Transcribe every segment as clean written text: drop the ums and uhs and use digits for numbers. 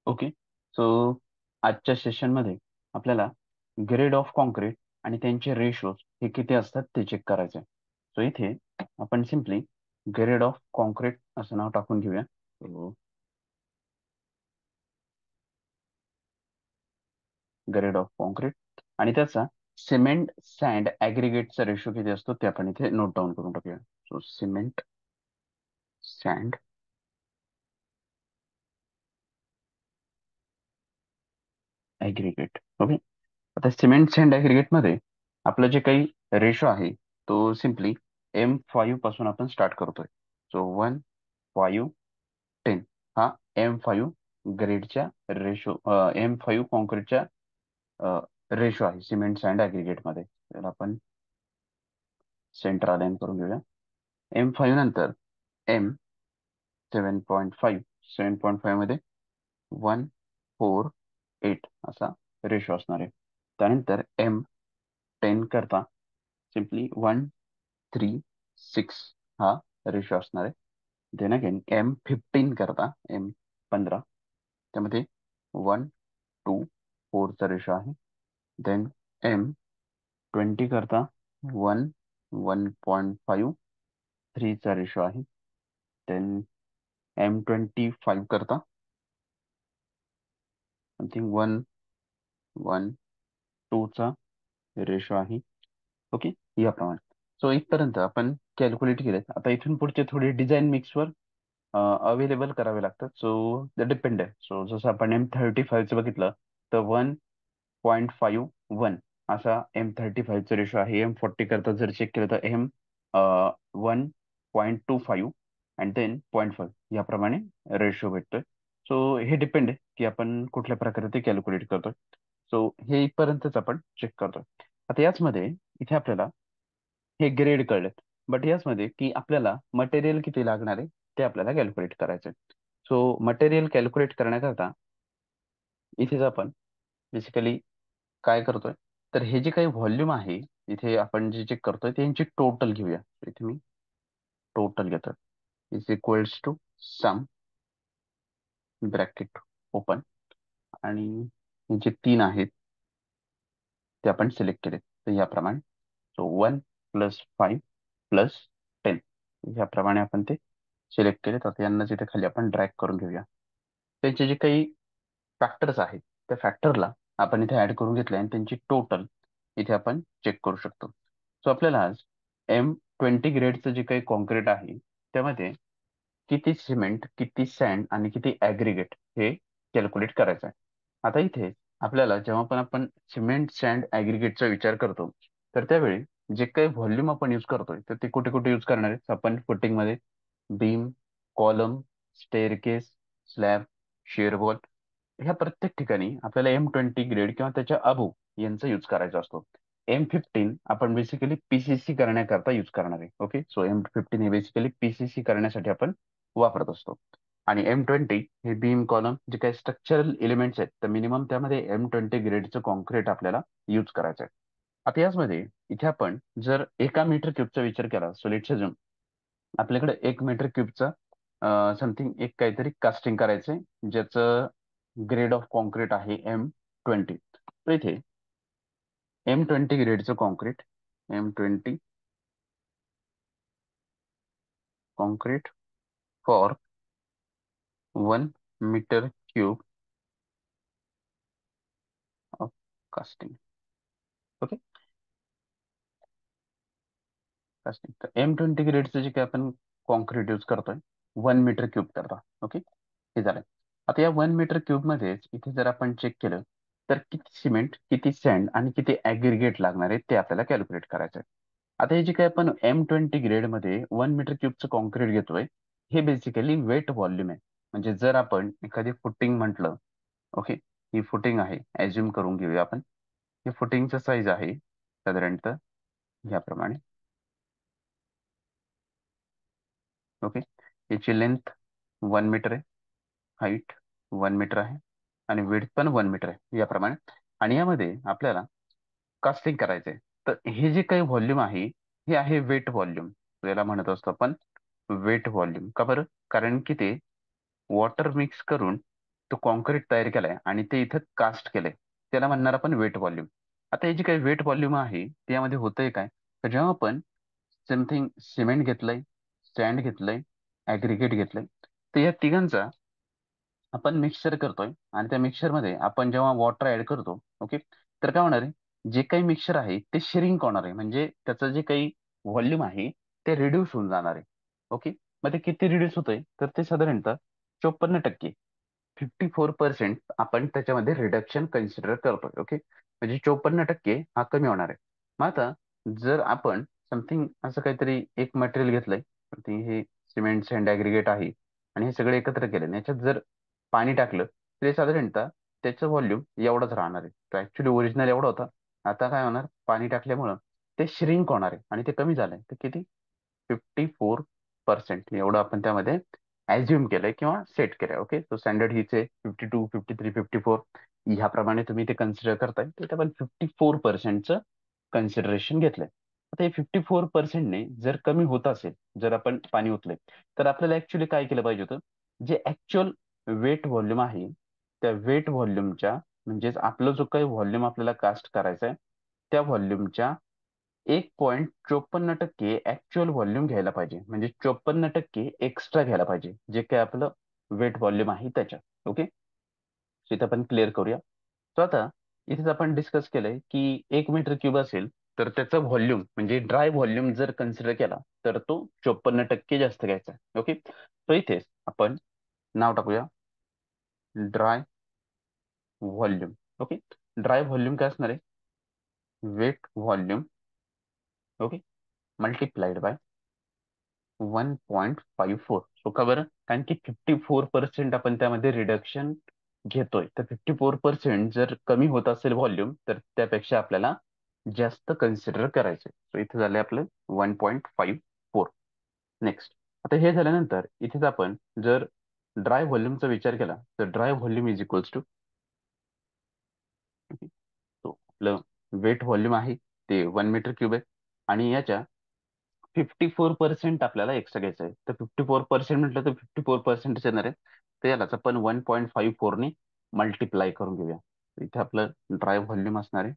Okay. So आजच्या सेशनमध्ये आपल्याला ग्रेड ऑफ कॉन्क्रीट आणि त्यांचे रेशोज हे किती असतात ते चेक करायचे. सो इथे आपण सिम्पली ग्रेड ऑफ कॉन्क्रीट असं नाव टाकून घेऊया. ग्रेड ऑफ कॉन्क्रीट आणि त्याचा सिमेंट सँड ॲग्रिगेटचा रेशो किती असतो ते आपण इथे नोट डाऊन करून टाकूया. So cement sand aggregate. Okay. आता सिमेंट सँड ॲग्रिगेट मध्ये आपलं जे काही रेशो आहे तो सिम्पली M5 पासून आपण स्टार्ट करतोय. सो 1:5:10 हा M5 ग्रेडच्या रेशो M5 कॉन्क्रीटच्या रेशो आहे सिमेंट सँड ॲग्रिगेट मध्ये. त्याला आपण सेंटर अलाइन करून घेऊया. M5 नंतर M7.5 7.5 मध्ये 1:4:8 असा रेशो असणार आहे. त्यानंतर M10 करता सिम्पली 1:3:6 हा रेशो असणार आहे. देन अगेन M15 करता M15 त्यामध्ये 1:2:4 चा रेशो आहे. देन M20 करता 1:1.5:3 चा रेशो आहे. देन M25 करता समथिंग 1:1:2 चा रेशो आहे. ओके. याप्रमाणे सो इथपर्यंत आपण कॅल्क्युलेट केलेत. आता इथून पुढचे थोडे डिझाईन मिक्सवर अवेलेबल करावे लागतात. सो द डिपेंड आहे. सो जसं आपण M35चं बघितलं तर 1:5:1 असा M35चा रेशो आहे. M40 करता जर चेक केलं तर 1:25 अँड देन 0.5 याप्रमाणे रेशो भेटतोय. सो हे डिपेंड आहे की आपण कुठल्या प्रकारे ते कॅल्क्युलेट करतोय. सो हे इथपर्यंतच आपण चेक करतोय. आता याचमध्ये इथे आपल्याला हे ग्रेड कळलेत. बट याचमध्ये की आपल्याला मटेरियल किती लागणार आहे ते आपल्याला कॅल्क्युलेट करायचं आहे. सो मटेरियल कॅल्क्युलेट करण्याकरता इथेच आपण बेसिकली काय करतोय तर हे जे काही व्हॉल्यूम आहे इथे आपण जे चेक करतोय त्यांची टोटल घेऊया. इथे मी टोटल घेतो is equals to sum bracket open आणि हे जे तीन आहेत ते आपण सिलेक्ट केले तर याप्रमाणे. सो 1+5+10 याप्रमाणे आपण ते सिलेक्ट केले. तर यांनाच इथे खाली आपण ड्रॅग करून घेऊया. त्यांचे जे काही फॅक्टर्स आहेत त्या फॅक्टरला आपण इथे ऍड करून घेतले आणि त्यांची टोटल इथे आपण चेक करू शकतो. सो आपल्याला आज M20 ग्रेडचं जे काही कॉन्क्रीट आहे त्यामध्ये किती सिमेंट, किती सँड आणि किती ॲग्रिगेट हे कॅल्क्युलेट करायचं आहे. आता इथे आपल्याला जेव्हा पण आपण सिमेंट सँड ॲग्रिगेटचा विचार करतो तर त्यावेळी जे काही व्हॉल्यूम आपण यूज करतोय तर ते कुठे कुठे यूज करणार आहे आपण फुटिंगमध्ये beam, column, staircase, slab, shear wall ह्या प्रत्येक ठिकाणी आपल्याला M20 ग्रेड किंवा त्याच्या अबो यांचा यूज करायचा असतो. M15 आपण बेसिकली पीसीसी करण्याकरता यूज करणार आहे. ओके. सो M15 हे बेसिकली पीसीसी करण्यासाठी आपण वापरत असतो. आणि M20 हे बीम, कॉलम जे काही स्ट्रक्चरल एलिमेंट्स आहेत तर मिनिमम त्यामध्ये M20 ग्रेडचं कॉन्क्रीट आपल्याला यूज करायचं आहे. आता याचमध्ये इथे आपण जर 1 मीटर क्यूबचा विचार केला सो लेट्स अज्युम आपल्याकडे 1 मीटर क्यूबचा समथिंग एक काहीतरी कास्टिंग करायचंय ज्याचं ग्रेड ऑफ कॉन्क्रीट आहे M20. तर इथे M20 ग्रेडचं concrete M20 concrete for 1 metre cube of casting. Okay. Casting तर M20 ग्रेडचं जे काही आपण कॉन्क्रीट यूज करतोय 1 मीटर क्यूब करता. ओके. हे झालं. आता या 1 मीटर क्यूब मध्येच इथे जर आपण चेक केलं तर किती सिमेंट, किती सँड आणि किती ॲग्रिगेट लागणार आहे ते आपल्याला कॅल्क्युलेट करायचं आहे. आता हे जे काही आपण M20 ग्रेडमध्ये 1 मीटर क्यूबचं कॉन्क्रीट घेतोय हे बेसिकली वेट व्हॉल्यूम आहे. म्हणजे जर आपण एखादी फुटिंग म्हटलं ओके ही फुटिंग आहे ॲज्युम करून घेऊया आपण. ही फुटिंगचं साईज आहे साधारणतः याप्रमाणे. ओके. याची लेंथ 1 मीटर आहे, हाईट 1 मीटर आहे आणि विड्थ पण 1 मीटर आहे याप्रमाणे. आणि यामध्ये आपल्याला कास्टिंग करायचंय तर हे जे काही व्हॉल्यूम आहे हे आहे वेट व्हॉल्यूम. याला म्हणत असतो आपण वेट व्हॉल्यूम. का बरं? कारण की ते वॉटर मिक्स करून तो कॉन्क्रीट तयार केलाय आणि ते इथं कास्ट केलंय, त्याला म्हणणार आपण वेट व्हॉल्यूम. आता हे जे काही वेट व्हॉल्यूम आहे त्यामध्ये होतंय काय, तर जेव्हा आपण समथिंग सिमेंट घेतलंय, स्टँड घेतलंय, ऍग्रिगेट घेतलंय, तर या तिघांचा आपण मिक्सचर करतोय आणि त्या मिक्सचरमध्ये आपण जेव्हा वॉटर ऍड करतो, ओके, तर काय होणार आहे, जे काही मिक्सचर आहे ते श्रिंक होणार आहे, म्हणजे त्याचं जे काही व्हॉल्यूम आहे ते रिड्यूस होऊन जाणार आहे. ओके. मग ते किती रिड्यूस होतंय, तर ते साधारणतः 54%, 54% आपण त्याच्यामध्ये रिडक्शन कन्सिडर करतोय. ओके. म्हणजे 54% हा कमी होणार आहे. मग आता जर आपण समथिंग असं काहीतरी एक मटेरियल घेतलंय, समथिंग हे सिमेंट सँड ॲग्रीगेट आहे आणि हे सगळे एकत्र केले आणि याच्यात जर पाणी टाकलं तरी साधारणतः त्याचं व्हॉल्यूम एवढंच राहणार आहे. तो ऍक्च्युली ओरिजिनल एवढा होता. आता काय होणार, पाणी टाकल्यामुळं ते श्रिंक होणार आहे आणि ते कमी झालंय. तर किती, 54% एवढं आपण त्यामध्ये ऍझ्युम केलंय किंवा सेट केलंय. ओके. तो स्टँडर्ड हीच आहे, 52, 53, 54 ह्याप्रमाणे तुम्ही ते कन्सिडर करताय. तर आपण 54%चं कन्सिडरेशन घेतलंय. आता हे 54%ने जर कमी होत असेल, जर आपण पाणी ओतलंय, तर आपल्याला ऍक्च्युली काय केलं पाहिजे होतं, जे ऍक्च्युअल वेट व्हॉल्यूम आहे त्या वेट व्हॉल्यूमच्या, म्हणजेच आपलं जो काही व्हॉल्यूम आपल्याला कास्ट करायचा आहे त्या व्हॉल्यूमच्या 1.54% ऍक्च्युअल व्हॉल्यूम घ्यायला पाहिजे, म्हणजे 54% एक्स्ट्रा घ्यायला पाहिजे, जे काही आपलं वेट व्हॉल्यूम आहे त्याच्यात. ओके. इथं आपण क्लिअर करूया. तर आता इथेच आपण डिस्कस केलंय की 1 मीटर क्यूब असेल तर त्याचं व्हॉल्यूम म्हणजे ड्राय व्हॉल्यूम जर कन्सिडर केला तर तो 54% जास्त घ्यायचा आहे. ओके. तर इथेच आपण नाव टाकूया dry volume. Okay. Dry volume काय असणार आहे, wet volume, okay, multiplied by 1.54. So का बरं, कारण की 54% आपण त्यामध्ये रिडक्शन घेतोय, तर 54% जर कमी होत असेल व्हॉल्यूम तर त्यापेक्षा आपल्याला जास्त कन्सिडर करायचे. सो इथे झाले आपलं 1.54. नेक्स्ट. आता हे झाल्यानंतर इथेच आपण जर ड्राय व्हॉल्यूमचा विचार केला तर dry volume is equals to, तो आपलं वेट व्हॉल्यूम आहे ते 1 मीटर क्यूब आहे आणि याच्या 54% आपल्याला एक्स्ट्रा घ्यायचं आहे. तर 54% म्हटलं तर 54% येणार आहे. तर यालाच आपण 1.54 ने मल्टिप्लाय करून घेऊया. इथे आपलं ड्राय व्हॉल्यूम असणार आहे,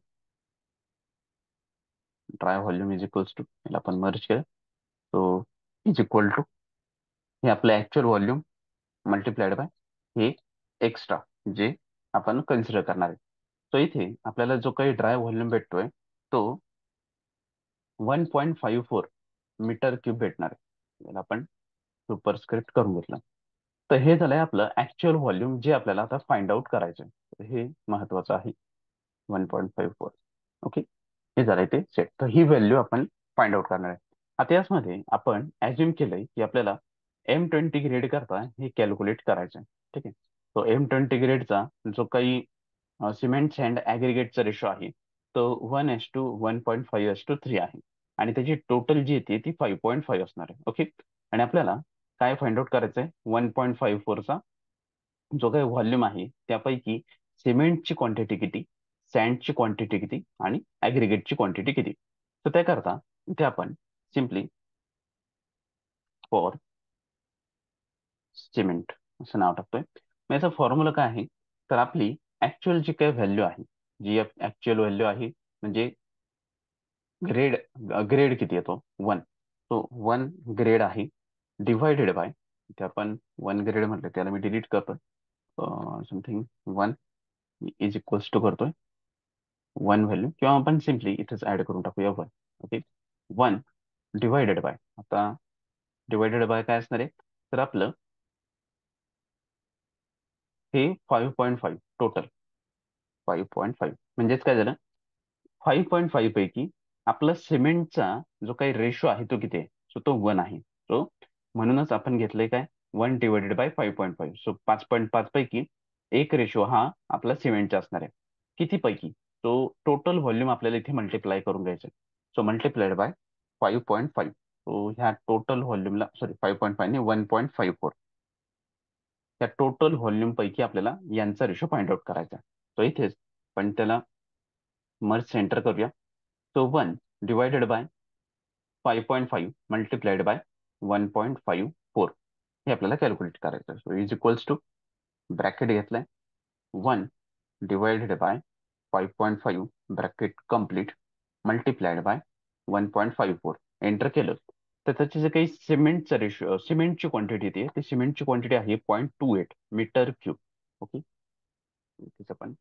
dry volume is equals to, याला आपण मर्ज केलं, तो इज इक्वल टू हे आपलं ऍक्च्युअल व्हॉल्यूम मल्टिप्लाइड बाय हे एक्स्ट्रा जे आपण कन्सिडर करणार आहे. तो इथे आपल्याला जो काही ड्राय व्हॉल्यूम भेटतोय तो 1.54 मीटर क्यूब भेटणार आहे. याला आपण सुपरस्क्रिप्ट करून घेतलं. तर हे झालंय आपलं ऍक्च्युअल व्हॉल्यूम जे आपल्याला आता फाइंड आउट करायचं आहे. हे महत्वाचं आहे, 1.54. ओके. हे झालंय ते सेट. तर ही व्हॅल्यू आपण फाइंड आउट करणार आहे. आता याचमध्ये आपण ऍज्युम केलंय की आपल्याला M20 ग्रेड करता हे कॅल्क्युलेट करायचं आहे. ठीक आहे. तो M20 ग्रेडचा जो काही सिमेंट सँड ॲग्रीगेटचा रेशो आहे तो 1:1.5:3 आहे आणि त्याची टोटल जी येते ती 5.5 असणार आहे. ओके. आणि आपल्याला काय फाइंड आउट करायचं आहे, 1.54चा जो काही व्हॉल्यूम आहे त्यापैकी सिमेंटची क्वांटिटी किती, सँडची क्वांटिटी किती आणि ॲग्रीगेटची क्वांटिटी किती. तर त्याकरता इथे आपण सिम्पली फॉर सिमेंट असं नाव टाकतोय. मग याचा फॉर्म्युला काय आहे, तर आपली ऍक्च्युअल जी काही व्हॅल्यू आहे, जी ऍक्च्युअल व्हॅल्यू आहे म्हणजे ग्रेड, ग्रेड किती येतो 1, तो 1 ग्रेड आहे डिवायडेड बाय, इथे आपण 1 ग्रेड म्हटलं त्याला मी डिलीट करतोय, समथिंग 1 इज इक्वल्स टू करतोय 1 व्हॅल्यू किंवा आपण सिम्पली इथेच ऍड करून टाकूया 1. ओके. 1 डिवायडेड बाय, आता डिवायडेड बाय काय असणार आहे, तर आपलं हे 5.5 टोटल, 5.5 म्हणजेच काय झालं, 5.5 पैकी आपला सिमेंटचा जो काही रेशो आहे तो किती आहे, सो तो 1 आहे. सो म्हणूनच आपण घेतलंय काय, 1/5.5. सो 5.5 पैकी एक रेशो हा आपला सिमेंटचा असणार आहे. किती पैकी, तो टोटल व्हॉल्यूम आपल्याला इथे मल्टिप्लाय करून घ्यायचं. So multiplied by 5.5. सो ह्या टोटल व्हॉल्यूमला, सॉरी 5.5 ने 1.54, त्या टोटल व्हॉल्यूम पैकी आपल्याला यांचा रेशो फाइंड आउट करायचा. तो इथेच पण त्याला मर्ज सेंटर करूया. So 1 divided bye 5.5 multiplied by 1.54 हे आपल्याला कॅल्क्युलेट करायचं. So is equals two bracket घेतलाय, 1/5 bracket complete multiplied by 1.54 enter केलं तर त्याचे जे काही सिमेंटचं रेशो, सिमेंटची क्वांटिटी येते, ती सिमेंटची क्वांटिटी आहे 0.28 मीटर क्यूब. ओके, तिचं पण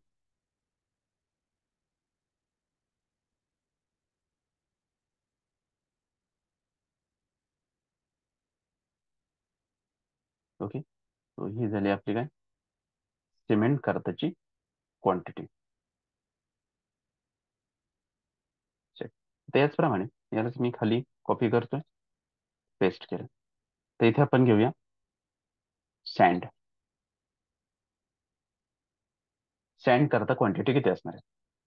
ओके. तो ही झाली आपली काय सिमेंट खर्चाची क्वांटिटी. त्याचप्रमाणे यालाच मी खाली कॉपी करतोय, पेस्ट केलं. तर इथे आपण घेऊया सँड. सँड करता क्वांटिटी किती असणार आहे?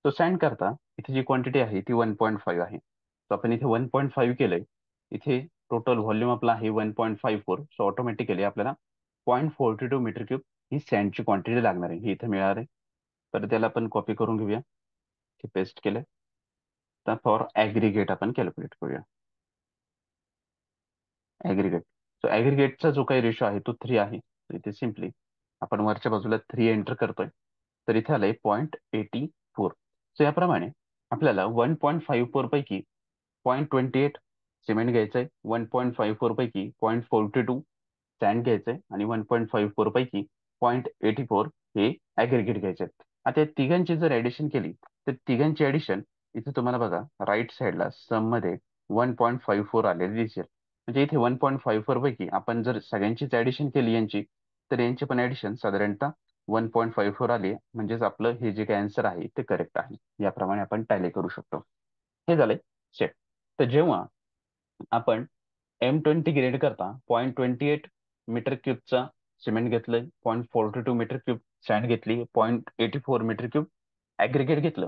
तो सँड करता इथे जी क्वांटिटी आहे ती 1.5 आहे. तो आपण इथे 1.5 केलंय. इथे टोटल व्हॉल्यूम आपला आहे 1.54. सो ऑटोमॅटिकली आपल्याला 0.42 मीटर क्यूब ही सँडची क्वांटिटी लागणार आहे, ही इथे मिळणार आहे. तर त्याला आपण कॉपी करून घेऊया, हे पेस्ट केलं. तर फॉर ॲग्रिगेट आपण कॅल्क्युलेट करूया. ॲग्रिगेट, सो ॲग्रिगेटचा जो काही रेशो आहे तो 3 आहे. तर इथे सिम्पली आपण वरच्या बाजूला 3 एंटर करतोय, तर इथे आलंय 0.84. सो याप्रमाणे आपल्याला 1.54 पैकी 0.28 सिमेंट घ्यायचंय, 1.54 पैकी 0.42 सँड घ्यायचंय आणि 1.54 पैकी 0.84 हे ॲग्रिगेट घ्यायचे. आता या तिघांची जर ऍडिशन केली तर तिघांची ऍडिशन इथे तुम्हाला बघा राईट साईडला सम मध्ये 1.54 आलेली दिसेल. म्हणजे इथे 1.54 पैकी आपण जर सगळ्यांचीच ऍडिशन केली यांची, तर यांची पण ऍडिशन साधारणतः 1.54 आली. म्हणजेच आपलं हे जे काही आन्सर आहे ते करेक्ट आहे. याप्रमाणे आपण टॅली करू शकतो. हे झालंय सेट. तर जेव्हा आपण M20 ग्रेड करता 0.28 मीटर क्यूबचा सिमेंट घेतलंय, 0.42 मीटर क्यूब सँड घेतली, 0.84 मीटर क्यूब ॲग्रिगेट घेतलं,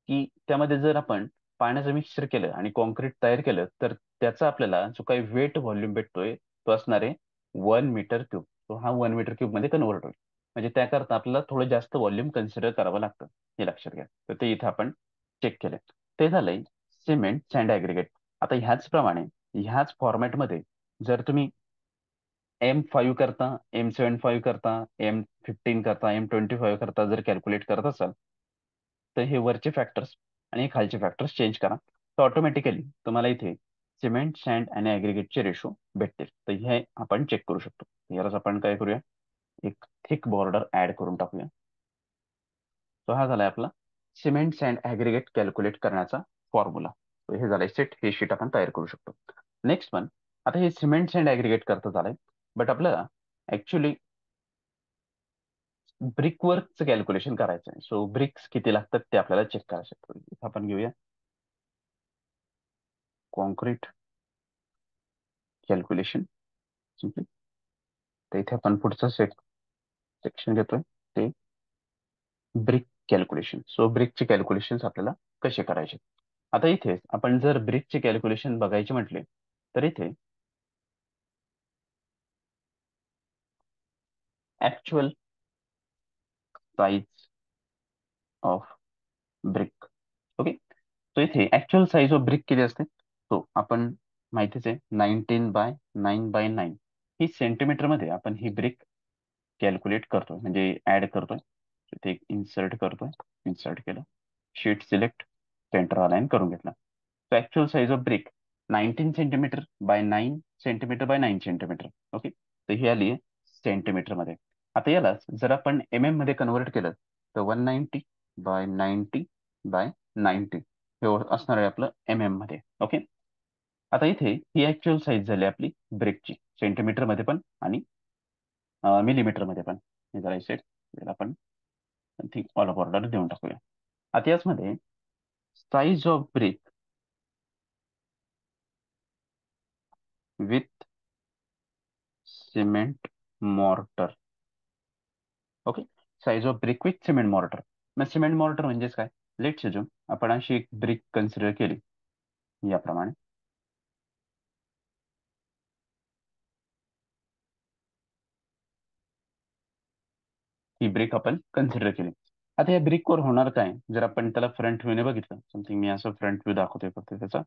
की त्यामध्ये जर आपण पाण्याचं मिक्सचर केलं आणि कॉन्क्रीट तयार केलं तर त्याचा आपल्याला जो काही वेट व्हॉल्यूम भेटतोय तो असणार आहे 1 मीटर क्यूब. तो हा 1 मीटर क्यूब मध्ये कन्वर्ट होईल. म्हणजे त्याकरता आपल्याला थोडं जास्त व्हॉल्यूम कन्सिडर करावं लागतं, हे लक्षात घ्या. तर ते इथं आपण चेक केलं. ते झालंय सिमेंट सँड ॲग्रिगेट. आता ह्याचप्रमाणे ह्याच फॉर्मॅटमध्ये जर तुम्ही M5 करता, M75 करता, M15 करता, M25 करता जर कॅल्क्युलेट करत असाल तर हे वरचे फॅक्टर्स आणि हे खालचे फॅक्टर्स चेंज करा. तर ऑटोमॅटिकली तुम्हाला इथे सिमेंट सँड आणि ॲग्रिगेटचे रेशो भेटतील. तर हे आपण चेक करू शकतो. यालाच आपण काय करूया, एक थिक बॉर्डर ऍड करून टाकूया. तो हा झालाय आपला सिमेंट सँड ॲग्रिगेट कॅल्क्युलेट करण्याचा फॉर्म्युला. हे झालंय सेट. हे शीट आपण तयार करू शकतो. नेक्स्ट पण आता हे सिमेंट सँड ॲग्रिगेट करता झालंय, बट आपल्याला ऍक्च्युली ब्रिक वर्कचं कॅल्क्युलेशन करायचं आहे. सो ब्रिक्स किती लागतात ते आपल्याला चेक करायचं. आपण घेऊया कॉन्क्रीट कॅल्क्युलेशन सिम्पली. तर इथे आपण पुढचं सेक्शन घेतोय ते ब्रिक कॅल्क्युलेशन. सो ब्रिकचे कॅल्क्युलेशन आपल्याला कसे करायचे. आता इथे आपण जर ब्रिकचे कॅल्क्युलेशन बघायचे म्हटले तर इथे actual size of brick. Okay, तो इथे ऍक्च्युअल साईज ऑफ ब्रिक किती असते, तो आपण माहितीच आहे 19/9/9 ही सेंटीमीटर मध्ये आपण ही ब्रिक कॅल्क्युलेट करतोय, म्हणजे ऍड करतोय. इथे एक इन्सर्ट करतोय, इन्सर्ट केलं, शीट सिलेक्ट, सेंटर अलाइन करून घेतला. तो actual size of brick 19 centimetre bye 9 centimetre bye 9 centimetre. Okay, तर ही आली आहे सेंटीमीटर मध्ये. आता याला जर आपण मध्ये कन्वर्ट केलं तर 190/90/90 हे असणार आहे आपलं मध्ये. ओके, आता इथे ही ऍक्च्युअल साईज झाली आपली ब्रिकची, सेंटीमीटर मध्ये पण आणि मिलीमीटर मध्ये पण. हे जरा सेट आपण ऑल ऑफ ऑर्डर देऊन टाकूया. आता याचमध्ये size of brick with cement mortar. Okay, size of brick with cement mortar. मग सिमेंट मॉर्टर म्हणजेच काय, लेट्स अज्युम आपण अशी एक ब्रिक कन्सिडर केली याप्रमाणे. ही ब्रिक आपण कन्सिडर केली. आता या ब्रिकवर होणार काय जर आपण त्याला फ्रंट व्ह्यूने बघितलं. समथिंग मी असं फ्रंट व्ह्यू दाखवतोय फक्त त्याचा.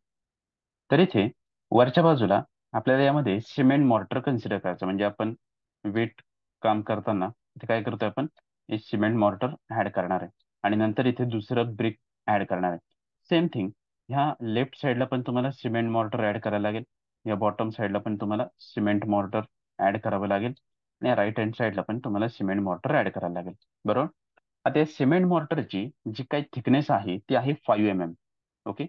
तर इथे वरच्या बाजूला आपल्याला यामध्ये सिमेंट मॉर्टर कन्सिडर करायचं. म्हणजे आपण वेट काम करताना इथे काय करतोय आपण, एक सिमेंट मॉर्टर ऍड करणार आहे आणि नंतर इथे दुसरं ब्रिक ऍड करणार आहे. सेम थिंग ह्या लेफ्ट साईडला पण तुम्हाला सिमेंट मॉर्टर ऍड करायला लागेल, या बॉटम साईडला पण तुम्हाला सिमेंट मॉर्टर ऍड करावं लागेल आणि या राईट हँड साईडला पण तुम्हाला सिमेंट मॉर्टर ऍड करायला लागेल. बरोबर. आता या सिमेंट मॉर्टरची जी काही थिकनेस आहे ती आहे 5 mm. ओके,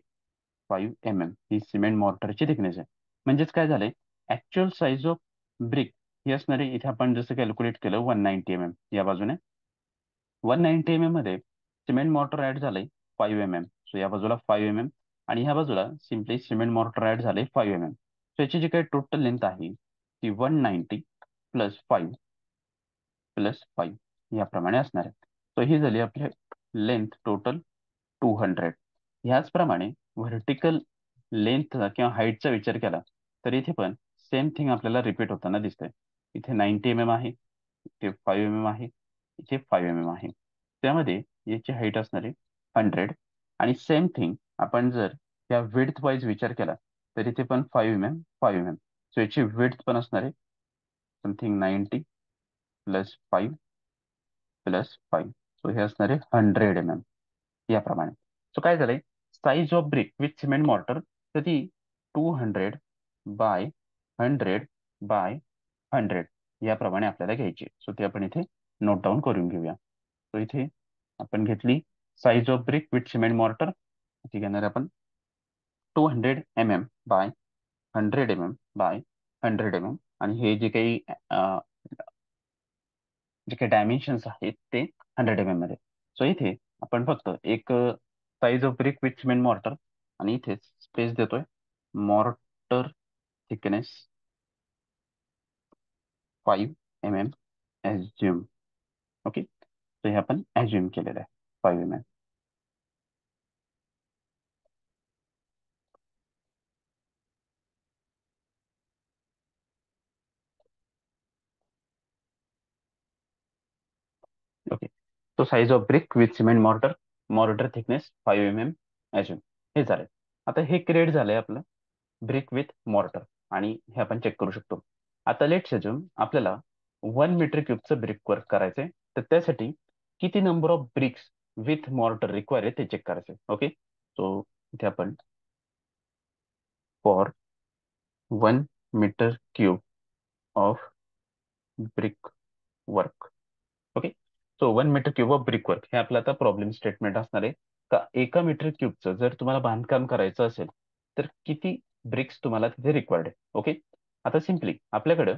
5 mm ही सिमेंट मॉर्टरची थिकनेस आहे. म्हणजेच काय झालंय, ऍक्च्युअल साईज ऑफ ब्रिक ही असणारी, इथे आपण जसं कॅल्क्युलेट केलं 190 mm या बाजूने, 190 mm मध्ये सिमेंट मॉर्टर ऍड झालंय 5 mm. सो या बाजूला 5 mm आणि ह्या बाजूला सिम्पली सिमेंट मॉर्टर ऍड झालंय 5 mm. सो याची जी काही टोटल लेंथ आहे ती 190 +5 याप्रमाणे असणार आहे. सो ही झाली आपली लेंथ टोटल 200. ह्याचप्रमाणे व्हर्टिकल लेंथचा किंवा हाईटचा विचार केला तर इथे पण सेम थिंग आपल्याला रिपीट होताना दिसतंय. इथे 90 mm आहे, इथे 5 mm आहे, इथे 5 mm आहे. त्यामध्ये याची हाईट असणार आहे 100. आणि सेम थिंग आपण जर या विड्थ वाईज विचार केला तर इथे पण 5 mm 5 mm. सो याची विड्थ पण असणार आहे समथिंग 90 +5 सो हे असणार आहे 100 mm याप्रमाणे. सो काय झालंय, size of brick with cement mortar तर ती 200/100/100 याप्रमाणे आपल्याला घ्यायची. सो ते आपण इथे नोट डाऊन करून घेऊया. सो इथे आपण घेतली size of brick with cement mortar, इथे घेणार आपण 200 mm/100 mm/100 mm. आणि हे जे काही डायमेन्शन्स आहेत ते 100 mm मध्ये. सो इथे आपण फक्त एक size of brick with cement mortar आणि इथे स्पेस देतोय mortar thickness 5 mm assume. Okay, तर हे आपण ॲज्युम केलेलं आहे 5 mm. ओके, तो size of brick with cement mortar, mortar thickness 5 mm assume, हे झालंय. आता हे क्रिएट झालंय आपलं ब्रिक विथ मॉर्टर आणि हे आपण चेक करू शकतो. आता लेट्स अज्युम आपल्याला 1 मीटर क्यूबचं ब्रिक वर्क करायचंय, तर त्यासाठी किती number of bricks with mortar require आहे ते चेक करायचंय. ओके, सो इथे आपण for 1 metre cube of brick work. Okay, so 1 metre cube of brick work हे आपलं आता प्रॉब्लेम स्टेटमेंट असणार आहे का, एका मीटर क्यूबचं जर तुम्हाला बांधकाम करायचं असेल तर किती ब्रिक्स तुम्हाला तिथे रिक्वायर्ड आहे. ओके, आता सिम्पली आपल्याकडं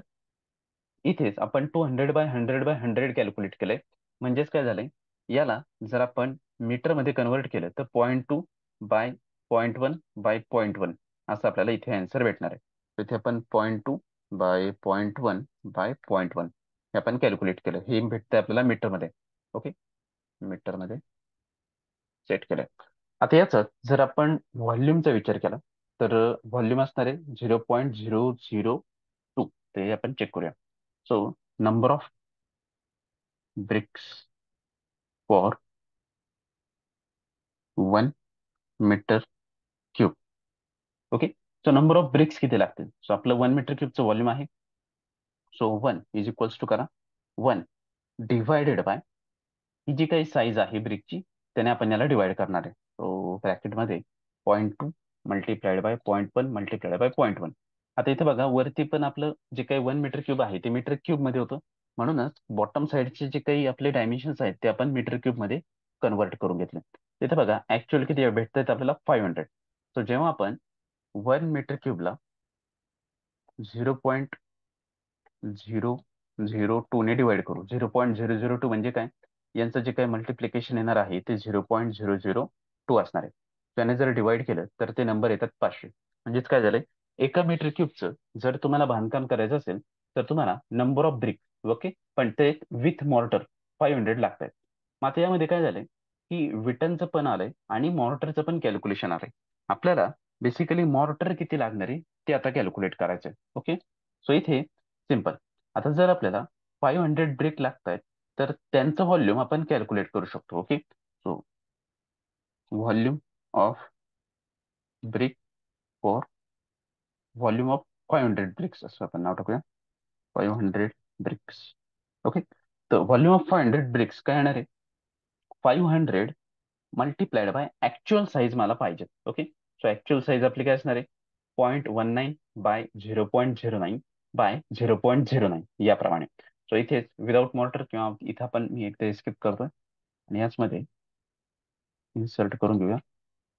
इथेच आपण 200/100/100 कॅल्क्युलेट केलंय. म्हणजेच काय झालंय, याला जर आपण मीटरमध्ये कन्वर्ट केलं तर 0.2/0.1/0.1 असं आपल्याला इथे आन्सर भेटणार आहे. तर इथे आपण 0.2/0.1/0.1 हे आपण कॅल्क्युलेट केलं, हे भेटतंय आपल्याला मीटरमध्ये. ओके, मीटरमध्ये सेट केलंय. आता याचा जर आपण व्हॉल्यूमचा विचार केला तर व्हॉल्यूम असणार आहे 0.002. ते आपण चेक करूया. So number of bricks for 1 metre cube. Okay, so number of bricks किती लागतील. सो आपलं 1 मीटर क्यूबचं व्हॉल्यूम आहे. सो 1 = करा 1 डिवायडेड बाय ही जी काही साईज आहे ब्रिकची त्याने आपण याला डिवाइड करणार आहे. सो ब्रॅकेटमध्ये 0.2 × 0.1 × 0.1. आता इथे बघा वरती पण आपलं जे काही 1 मीटर क्यूब आहे ते मीटर क्यूब मध्ये होतं, म्हणूनच बॉटम साईडचे जे काही आपले डायमेन्शन्स आहेत ते आपण मीटर क्यूब मध्ये कन्वर्ट करून घेतले. तिथे बघा ऍक्च्युअल किती भेटतात आपल्याला 500. सो जेव्हा आपण 1 मीटर क्यूबला 0.002 ने डिवाइड करू, 0.002 म्हणजे काय, यांचं जे काही मल्टिप्लिकेशन येणार आहे ते 0.002 असणार आहे. त्याने जर डिवाइड केलं तर ते नंबर येतात 500. म्हणजेच काय झालंय, एका मीटर क्यूबचं जर तुम्हाला बांधकाम करायचं असेल तर तुम्हाला नंबर ऑफ ब्रिक, ओके, पण ते विथ मॉर्टर 500 लागत आहेत. मग आता यामध्ये काय झालंय की विटनचं पण आलंय आणि मॉर्टरचं पण कॅल्क्युलेशन आलंय. आपल्याला बेसिकली मॉर्टर किती लागणार आहे ते आता कॅल्क्युलेट करायचंय. ओके, सो इथे सिम्पल. आता जर आपल्याला 500 ब्रिक लागत आहेत तर त्यांचं व्हॉल्यूम आपण कॅल्क्युलेट करू शकतो. Okay, so volume of brick for volume of 500 bricks असं आपण नाव टाकूया, 500 ब्रिक्स. ओके, तर व्हॉल्यूम ऑफ 500 ब्रिक्स काय येणार आहे? 500 मल्टिप्लाइड बाय ऍक्च्युअल साईज मला पाहिजे. ओके, सो ऍक्च्युअल साईज आपली काय असणार आहे? 0.19 बाय 0.09 बाय 0.09 याप्रमाणे. सो इथेच विदाउट मॉर्टर किंवा इथं पण मी एकदा स्किप करतोय आणि याचमध्ये इन्सर्ट करून घेऊया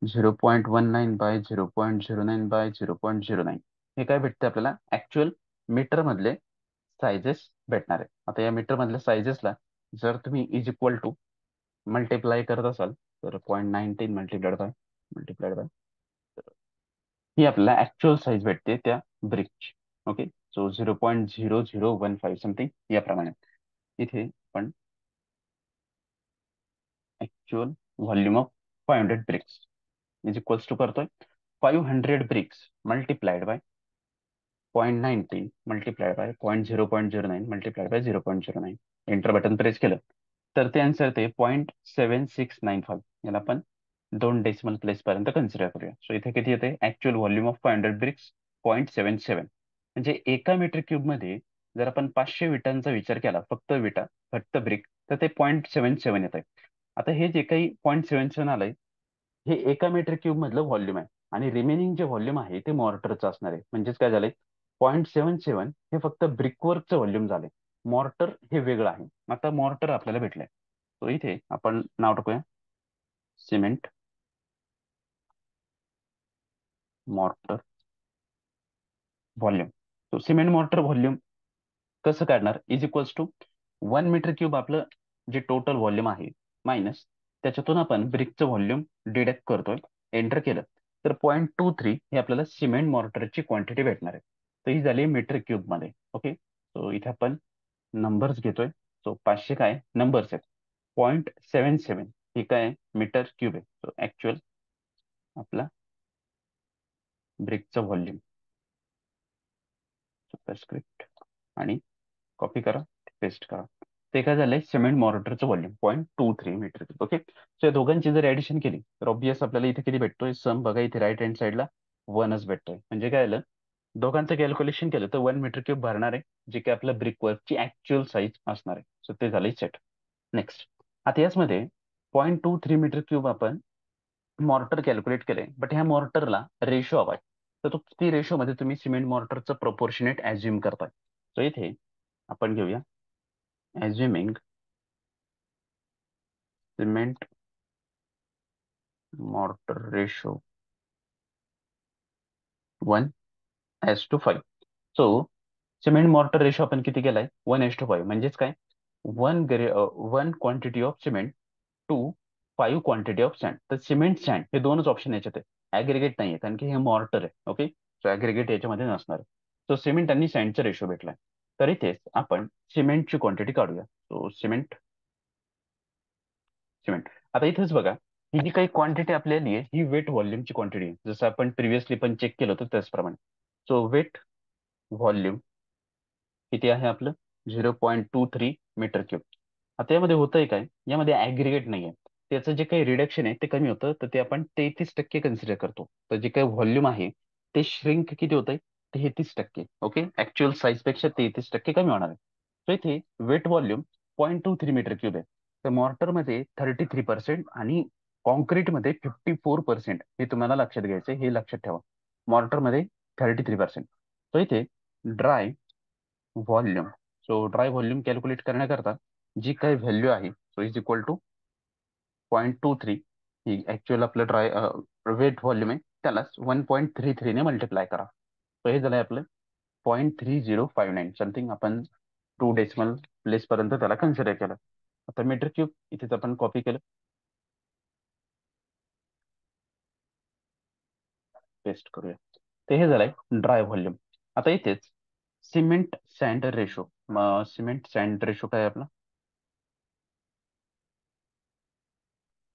0.19 बाय 0.09 बाय 0.09. हे काय भेटते आपल्याला? ऍक्च्युअल मीटर मधले सायझेस भेटणार आहे. आता या मीटर मधल्या सायझेसला जर तुम्ही इज इक्वल टू मल्टिप्लाय करत असाल तर 0.19 मल्टिप्लाइड बाय ही आपल्याला ऍक्च्युअल साईज भेटते त्या ब्रिकची. ओके, सो 0.0015 समथिंग याप्रमाणे. इथे आपण actual volume of 500 bricks is equals to करतोय 500 bricks multiplied by 0.19 multiplied by 0.09 multiplied by 0.09. Enter button press केलं तर ते आन्सर ते 0.7695. याला आपण 2 डेसिमल प्लेस पर्यंत कन्सिडर करूया. सो इथे किती येते? Actual volume of 500 bricks 0.77. म्हणजे एका मीटर क्यूब मध्ये जर आपण 500 विटांचा विचार केला, फक्त ब्रिक, तर ते 0.77 येत आहे. आता हे जे काही 0.77 आलंय हे एका मीटर क्यूब मधलं व्हॉल्यूम आहे आणि रिमेनिंग जे व्हॉल्यूम आहे ते मॉर्टरचं असणार आहे. म्हणजेच काय झालंय? 0.77 हे फक्त ब्रिकवर्कचं व्हॉल्यूम झाले. मॉर्टर हे वेगळं आहे. आता मॉर्टर आपल्याला भेटलंय. तो इथे आपण नाव टाकूया सिमेंट मॉर्टर व्हॉल्यूम. तो सिमेंट मॉर्टर व्हॉल्यूम कसं काढणार? Is equals to 1 metre cube आपलं जे टोटल व्हॉल्यूम आहे मायनस त्याच्यातून आपण ब्रिकचं व्हॉल्यूम डिडक्ट करतोय. एंटर केलं तर 0.23 हे आपल्याला सिमेंट मॉर्टरची क्वांटिटी भेटणार आहे. तर ही झाली मीटर क्यूब मध्ये. ओके, सो इथे आपण नंबर्स घेतोय. सो 500 काय नंबर्स आहेत. 0.77 हे काय मीटर क्यूब आहे. सो ऍक्च्युअल आपला ब्रिकचं व्हॉल्यूम सुपरस्क्रिप्ट आणि कॉपी करा, पेस्ट करा. ते काय झालंय? सिमेंट मॉर्टरचं volume 0.23 metre cube. Okay, so या दोघांची जर ऍडिशन केली तर ऑब्वियस आपल्याला इथे किती भेटतोय? सम बघा इथे राईट हँड साईडला 1च भेटतोय. म्हणजे काय झालं? दोघांचं कॅल्क्युलेशन केलं तर 1 मीटर क्यूब भरणार आहे, जे की आपल्या ब्रिक वर्कची ऍक्च्युअल साईज असणार आहे. सो ते झालंय सेट. नेक्स्ट, आता याचमध्ये 0.23 मीटर क्यूब आपण मॉर्टर कॅल्क्युलेट केलंय, बट ह्या मॉर्टरला रेशो हवाय. तर तो किती रेशो मध्ये तुम्ही सिमेंट मॉर्टरचं प्रोपोर्शनेट ऍज्युम करताय? सो इथे आपण घेऊया assuming cement mortar ratio 1:5. So cement mortar ratio आपण किती केलाय? 1:5. म्हणजेच काय? 1 quantity of cement to 5 quantity of sand. तर सिमेंट सँड हे दोनच ऑप्शन याच्यात आहे, ऍग्रिगेट नाहीये, कारण की हे मॉर्टर आहे. ओके, सो ऍग्रिगेट याच्यामध्ये नसणार आहे. सो सिमेंट आणि सँडचा रेशो भेटलाय. तर इथेच आपण सिमेंटची क्वांटिटी काढूया. सो सिमेंट सिमेंट आता इथेच बघा, ही जी काही क्वांटिटी आपल्याला आहे ही वेट व्हॉल्यूमची क्वांटिटी आहे, जसं आपण प्रिव्हियसली पण चेक केलं होतं त्याचप्रमाणे. सो वेट व्हॉल्यूम किती आहे आपलं? 0.23 मीटर क्यूब. आता यामध्ये होतंय काय? यामध्ये ऍग्रिगेट नाहीये. त्याचं जे काही रिडक्शन आहे ते कमी होतं, तर ते आपण 33% कन्सिडर करतो. तर जे काही व्हॉल्यूम आहे ते श्रिंक किती होतंय? 33%. ओके, ऍक्च्युअल साईज पेक्षा 33% कमी होणार आहे. तर इथे वेट व्हॉल्यूम 0.23 मीटर क्यूब आहे. तर मॉर्टरमध्ये 33% आणि कॉन्क्रीटमध्ये 54%. हे तुम्हाला लक्षात घ्यायचं, हे लक्षात ठेवा. मॉर्टरमध्ये 33%. तर इथे dry volume, so dry volume calculate करण्याकरता जी काही व्हॅल्यू आहे सो इज इक्वल टू 0.23 ही ऍक्च्युअल आपलं ड्राय वेट व्हॉल्यूम आहे, त्याला 1.33 ने मल्टिप्लाय करा. तर हे झालंय आपलं 0.3059 समथिंग. आपण 2 डेसिमल प्लेस पर्यंत त्याला कन्सिडर केलं. आता मीटर क्यूब इथेच आपण कॉपी केलं, पेस्ट करूया. ते हे झालंय ड्राय व्हॉल्यूम. आता इथेच cement sand ratio, cement sand ratio काय आहे आपला?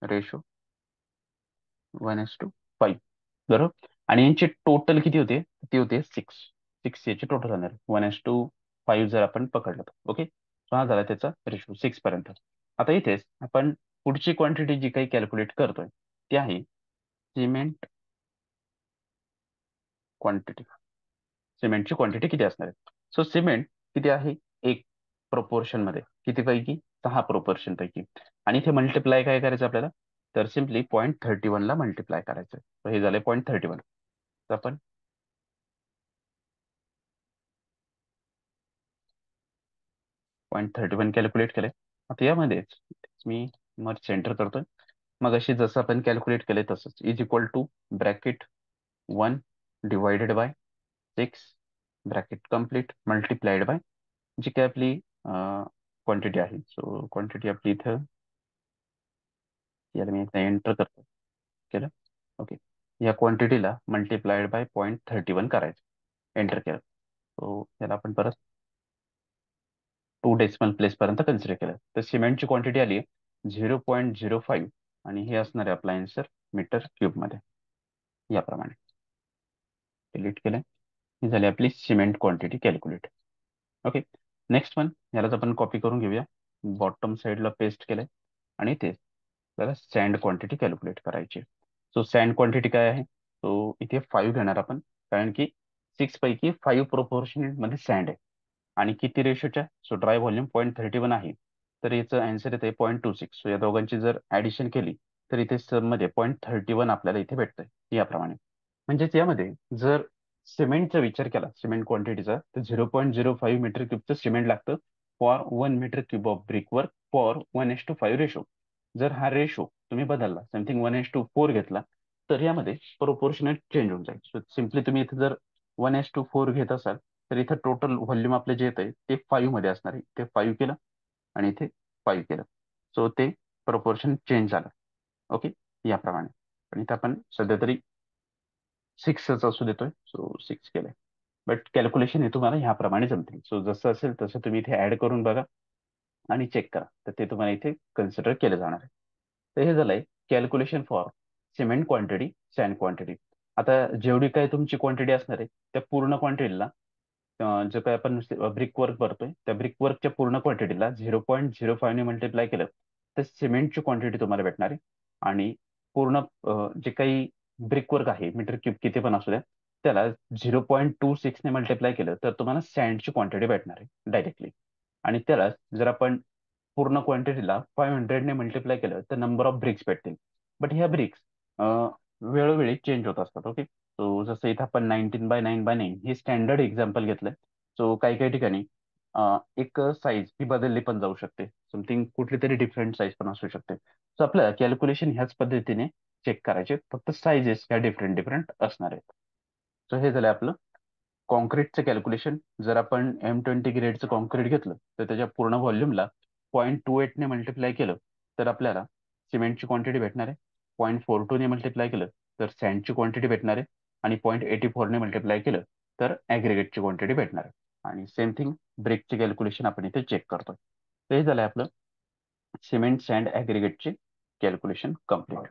रेशो 1:5. बरोबर. आणि यांचे टोटल किती होते? ते होते 6 याचे टोटल होणार 1:5 जर आपण पकडलं तर. ओके, सो हा झाला त्याचा रेशो 6 पर्यंत. आता इथेच आपण पुढची क्वांटिटी जी काही कॅल्क्युलेट करतोय ती आहे सिमेंट क्वांटिटी. सिमेंटची क्वांटिटी किती असणार आहे? सो सिमेंट किती आहे? 1 प्रोपोर्शन मध्ये किती पैकी? 6 प्रोपोर्शन पैकी. आणि इथे मल्टिप्लाय काय करायचं आपल्याला? तर सिम्पली 0.31 ला मल्टिप्लाय करायचं. तर हे झालंय 0.31. तर आपण 0.31 कॅल्क्युलेट केलंय. आता यामध्येच मी मग सेंटर करतोय. मग अशी जसं आपण कॅल्क्युलेट केलंय तसंच is equal to bracket 1 divided by 6 bracket complete multiplied by जी काय आपली क्वांटिटी आहे. सो क्वांटिटी आपली इथं याला मी इथं एंटर करतो. केलं. ओके. या क्वांटिटीला मल्टिप्लाइड बाय 0.31 करायचं. एंटर केलं. सो याला आपण परत 2 डेसिमल प्लेस पर्यंत कन्सिडर केलं. तर सिमेंटची क्वांटिटी आली 0.05 आणि हे असणार आहे आपला आन्सर मीटर क्यूब मध्ये. याप्रमाणे डिलीट केलं. ही झाली आपली cement quantity calculate. Okay. Next one यालाच आपण कॉपी करून घेऊया. बॉटम साईडला पेस्ट केलंय आणि ते त्याला सँड क्वांटिटी कॅल्क्युलेट करायची. सो सँड क्वांटिटी काय आहे? सो इथे 5 घेणार आपण, कारण की 6 पैकी 5 प्रोपोर्शनेट मध्ये सँड आहे. आणि किती रेशोच्या? सो ड्राय व्हॉल्यूम 0.31 आहे, तर याचं आन्सर येते 0.26. सो या दोघांची जर ऍडिशन केली तर इथे सम मध्ये 0.31 आपल्याला इथे भेटतंय याप्रमाणे. म्हणजेच यामध्ये जर सिमेंटचा विचार केला, सिमेंट क्वांटिटीचा, तर 0.05 मीटर क्यूबचं सिमेंट लागतं for 1 metre cube of brick work for 1:5 ratio. जर हा रेशो तुम्ही बदलला, समथिंग 1:4 घेतला, तर यामध्ये प्रोपोर्शनेट चेंज होऊन जाईल. सो सिम्पली तुम्ही इथे जर 1:4 घेत असाल तर इथं टोटल व्हॉल्यूम आपलं जे येतंय ते 5 मध्ये असणार आहे. ते 5 केलं आणि इथे 5 केलं. सो ते प्रोपोर्शन चेंज झालं. ओके. याप्रमाणे. पण इथं आपण सध्या तरी 6च असू देतोय. सो 6 केलंय. बट कॅल्क्युलेशन हे तुम्हाला ह्याप्रमाणे जमतील. सो जसं असेल तसं तुम्ही इथे ऍड करून बघा आणि चेक करा. तर ते तुम्हाला इथे कन्सिडर केलं जाणार आहे. तर हे झालंय calculation for cement quantity, sand quantity. आता जेवढी काय तुमची क्वांटिटी असणार आहे त्या पूर्ण क्वांटिटीला जे काय आपण ब्रिक वर्क भरतोय त्या ब्रिक वर्कच्या पूर्ण क्वांटिटीला 0.05 ने मल्टिप्लाय केलं तर सिमेंटची क्वांटिटी तुम्हाला भेटणार आहे. आणि पूर्ण जे काही ब्रिक वर्क आहे मीटर क्यूब किती पण असू द्या त्याला 0.26 ने मल्टिप्लाय केलं तर तुम्हाला सँडची क्वांटिटी भेटणार आहे डायरेक्टली. आणि त्याला जर आपण पूर्ण क्वांटिटीला 500 ने मल्टिप्लाय केलं तर नंबर ऑफ ब्रिक्स भेटतील. बट ह्या ब्रिक्स वेळोवेळी चेंज होत असतात. ओके. सो जसं इथं आपण 19/9/9 हे स्टँडर्ड एक्झाम्पल घेतलंय. सो काही काही ठिकाणी एक साईज ही बदलली पण जाऊ शकते. समथिंग कुठली तरी डिफरंट साईज पण असू शकते. सो आपल्याला कॅल्क्युलेशन ह्याच पद्धतीने चेक करायचे, फक्त साईजेस ह्या डिफरंट डिफरंट असणार आहेत. सो हे झालं आपलं कॉन्क्रीटचं कॅल्क्युलेशन. जर आपण M20 ग्रेडचं कॉन्क्रीट घेतलं तर त्याच्या पूर्ण व्हॉल्यूमला 0.28 ने मल्टिप्लाय केलं तर आपल्याला सिमेंटची क्वांटिटी भेटणार आहे. 0.42 ने मल्टिप्लाय केलं तर सँडची क्वांटिटी भेटणार आहे. आणि 0.84 ने मल्टिप्लाय केलं तर ॲग्रिगेटची क्वांटिटी भेटणार आहे. आणि सेम थिंग ब्रेकचे कॅल्क्युलेशन आपण इथे चेक करतोय. तर हे झालं आपलं सिमेंट सँड ॲग्रिगेटचे कॅल्क्युलेशन कम्प्लीट.